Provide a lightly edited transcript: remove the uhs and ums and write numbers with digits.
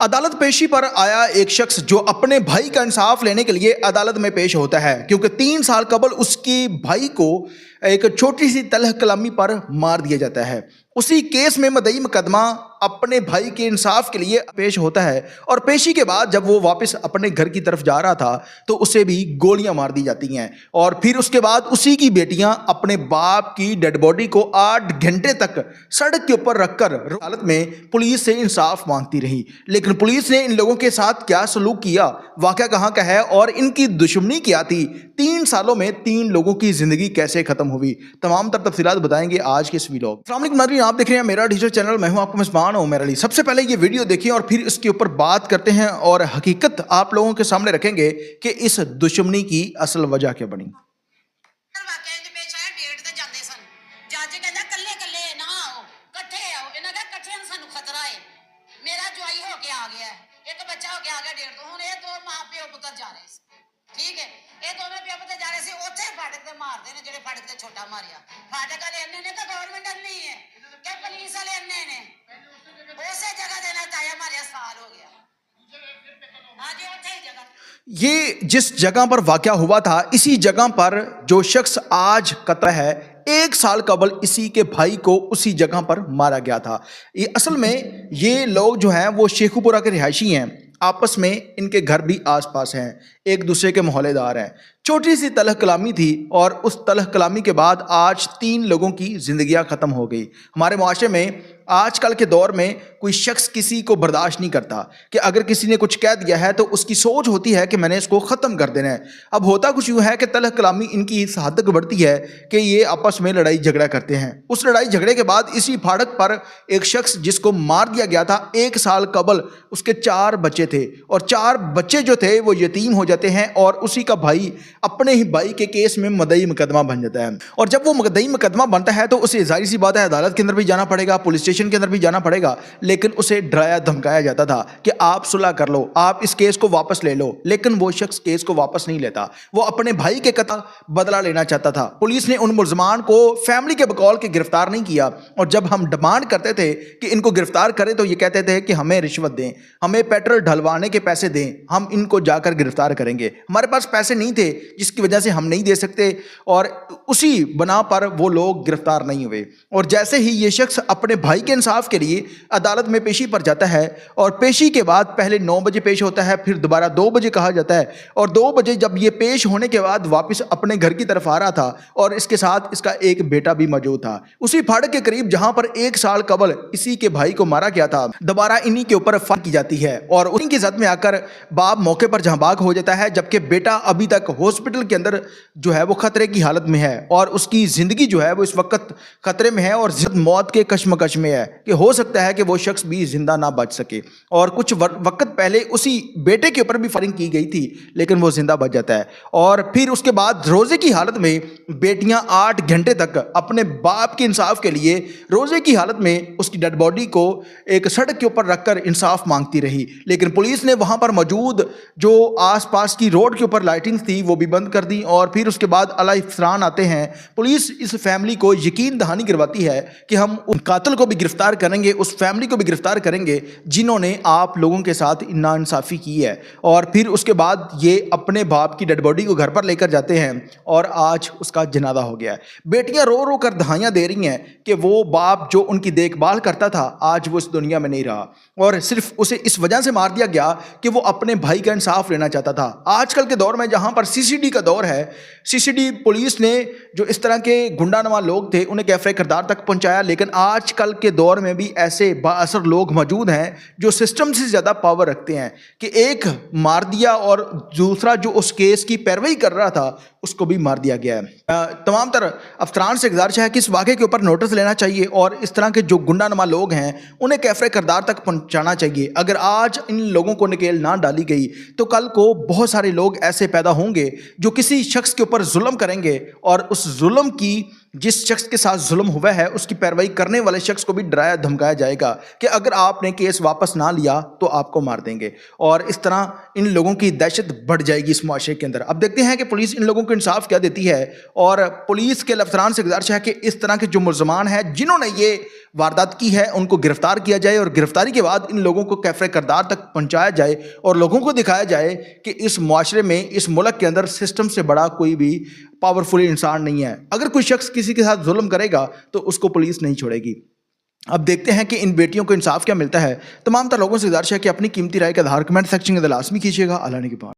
अदालत पेशी पर आया एक शख्स जो अपने भाई का इंसाफ लेने के लिए अदालत में पेश होता है क्योंकि 3 साल कबल उसके भाई को एक छोटी सी तलह कलामी पर मार दिया जाता है। उसी केस में मदई मुकदमा अपने भाई के इंसाफ के लिए पेश होता है और पेशी के बाद जब वो वापस अपने घर की तरफ जा रहा था तो उसे भी गोलियां मार दी जाती हैं और फिर उसके बाद उसी की बेटियां अपने बाप की डेड बॉडी को 8 घंटे तक सड़क के ऊपर रखकर अदालत में पुलिस से इंसाफ मांगती रही। लेकिन पुलिस ने इन लोगों के साथ क्या सलूक किया, वाकया कहाँ का है और इनकी दुश्मनी क्या थी, 3 सालों में 3 लोगों की जिंदगी कैसे खत्म हुई, तमाम तर तफसीलात बताएंगे आज के इस वीडियो। अस्सलाम वालेकुम नाज़रीन, आप देख रहे हैं मेरा डिजिटल चैनल, मैं हूं आपका मेज़बान उमर अली। सबसे पहले ये वीडियो देखिए और फिर इसके ऊपर बात करते हैं और हकीकत आप लोगों के सामने रखेंगे कि इस दुश्मनी की असल वजह क्या बनी। ठीक है, ये दोनों पिया पुत्र जा रहे थे ओथे फाटक ते मारदे ने, जेड़े फाटक ते छोटा मारिया फाटक वाले अन्ने ने, तो गवर्नमेंट अन्नी है क्या पुलिस वाले अन्ने ने उसे जगह देना चाहे मारिया साल हो गया। हाँ जी, ओथे ही जगह, ये जिस जगह पर वाकया हुआ था इसी जगह पर जो शख्स आज कत्ल है 1 साल कबल इसी के भाई को उसी जगह पर मारा गया था। ये असल में ये लोग जो हैं वो शेखुपुरा के रिहायशी हैं, आपस में इनके घर भी आसपास हैं, एक दूसरे के मोहल्लेदार हैं। छोटी सी तलह कलामी थी और उस तलह कलामी के बाद आज 3 लोगों की जिंदगियां खत्म हो गई। हमारे मुआशरे में आजकल के दौर में कोई शख्स किसी को बर्दाश्त नहीं करता कि अगर किसी ने कुछ कह दिया है तो उसकी सोच होती है कि मैंने इसको ख़त्म कर देना है। अब होता कुछ यूँ है कि तलह कलामी इनकी इस हद तक बढ़ती है कि ये आपस में लड़ाई झगड़ा करते हैं। उस लड़ाई झगड़े के बाद इसी फाटक पर एक शख्स जिसको मार दिया गया था 1 साल कबल, उसके 4 बच्चे थे और 4 बच्चे जो थे वो यतीम हो जाते हैं और उसी का भाई अपने ही भाई के केस में मदई मुकदमा बन जाता है। और जब वो मदई मुकदमा बनता है तो उसे जाहिर सी बात है अदालत के अंदर भी जाना पड़ेगा, पुलिस स्टेशन के अंदर भी जाना पड़ेगा, लेकिन उसे डराया धमकाया जाता था कि आप सुलह कर लो, आप इस केस को वापस ले लो। लेकिन वो शख्स केस को वापस नहीं लेता, वो अपने भाई के कत्ल बदला लेना चाहता था। पुलिस ने उन मुल्ज़मान को फैमिली के बकौल के गिरफ्तार नहीं किया और जब हम डिमांड करते थे कि इनको गिरफ्तार करें तो ये कहते थे कि हमें रिश्वत दें, हमें पेट्रोल ढलवाने के पैसे दें, हम इनको जाकर गिरफ्तार करेंगे। हमारे पास पैसे नहीं थे जिसकी वजह से हम नहीं दे सकते और उसी बना पर वो लोग गिरफ्तार नहीं हुए। और जैसे ही ये शख्स अपने भाई के इंसाफ के लिए अदालत में पेशी पर जाता है और पेशी के बाद पहले 9 बजे पेश होता है, फिर दोबारा 2 बजे कहा जाता है और 2 बजे जब ये पेश होने के बाद वापस अपने घर की तरफ आ रहा था और इसके साथ इसका एक बेटा भी मौजूद था। उसी फाटक के करीब जहां पर 1 साल कबल इसी के भाई को मारा गया था, दोबारा इन्हीं के ऊपर फायर की जाती है और उन्हीं की जद में आकर बाप मौके पर जहां बाग हो जाता है, जबकि बेटा अभी तक हॉस्पिटल के अंदर जो है वो खतरे की हालत में है और उसकी जिंदगी जो है वो इस वक्त खतरे में है और मौत के कश्मकश में है कि हो सकता है कि वो शख्स भी जिंदा ना बच सके। और कुछ वक्त पहले उसी बेटे के ऊपर भी फायरिंग की गई थी लेकिन वो जिंदा बच जाता है और फिर उसके बाद रोजे की हालत में बेटियां 8 घंटे तक अपने बाप के इंसाफ के लिए रोजे की हालत में उसकी डेड बॉडी को एक सड़क के ऊपर रखकर इंसाफ मांगती रही। लेकिन पुलिस ने वहां पर मौजूद जो आसपास की रोड के ऊपर लाइटिंग थी वो भी बंद कर दी और फिर उसके बाद अला अफसरान आते हैं। पुलिस इस फैमिली को यकीन दहानी करवाती है कि हम उन कातिल को भी गिरफ्तार करेंगे, उस फैमिली को भी गिरफ्तार करेंगे जिन्होंने आप लोगों के साथ नाइंसाफ़ी की है। और फिर उसके बाद ये अपने बाप की डेड बॉडी को घर पर लेकर जाते हैं और आज उसका जनाजा हो गया है। बेटियां रो रो कर दहाइयाँ दे रही हैं कि वो बाप जो उनकी देखभाल करता था आज वो इस दुनिया में नहीं रहा और सिर्फ उसे इस वजह से मार दिया गया कि वो अपने भाई का इंसाफ लेना चाहता था। आजकल के दौर में जहाँ पर सीसीडी का दौर है, सीसीडी पुलिस ने जो इस तरह के गुंडानुमा लोग थे उन्हें कैफे किरदार तक पहुंचाया, लेकिन आजकल के दौर में भी ऐसे बाअसर लोग मौजूद हैं जो सिस्टम से ज़्यादा पावर रखते हैं कि एक मार दिया और दूसरा जो उस केस की पैरवी कर रहा था उसको भी मार दिया गया है। तमाम तर अफसरान से गुजारिश है कि इस वाक़े के ऊपर नोटिस लेना चाहिए और इस तरह के जो गुंडानुमा लोग हैं उन्हें कैफे किरदार तक पहुंचाना चाहिए। अगर आज इन लोगों को नकेल ना डाली गई तो कल को बहुत सारे लोग ऐसे पैदा होंगे जो किसी शख्स के ऊपर जुल्म करेंगे और उस जुल्म की जिस शख्स के साथ जुल्म हुआ है उसकी पैरवाई करने वाले शख्स को भी डराया धमकाया जाएगा कि अगर आपने केस वापस ना लिया तो आपको मार देंगे और इस तरह इन लोगों की दहशत बढ़ जाएगी इस मुआशरे के अंदर। अब देखते हैं कि पुलिस इन लोगों کو انصاف کیا دیتی ہے اور پولیس کے افسران سے گزارش ہے کہ اس طرح کے جو ملزمان ہیں جنہوں نے یہ واردات کی ہے ان کو گرفتار کیا جائے اور گرفتاری کے بعد ان لوگوں کو کیفر کردار تک پہنچایا جائے اور لوگوں کو دکھایا جائے کہ اس معاشرے میں اس ملک کے اندر سسٹم سے بڑا کوئی بھی پاورفل انسان نہیں ہے. اگر کوئی شخص کسی کے ساتھ ظلم کرے گا تو اس کو پولیس نہیں چھوڑے گی. اب دیکھتے ہیں کہ ان بیٹیوں کو انصاف کیا ملتا ہے. تمام تر لوگوں سے گزارش ہے کہ اپنی قیمتی رائے کا اظہار کمنٹ سیکشن کے اندر لازمی کیجیے گا. اللہ نے کے پاس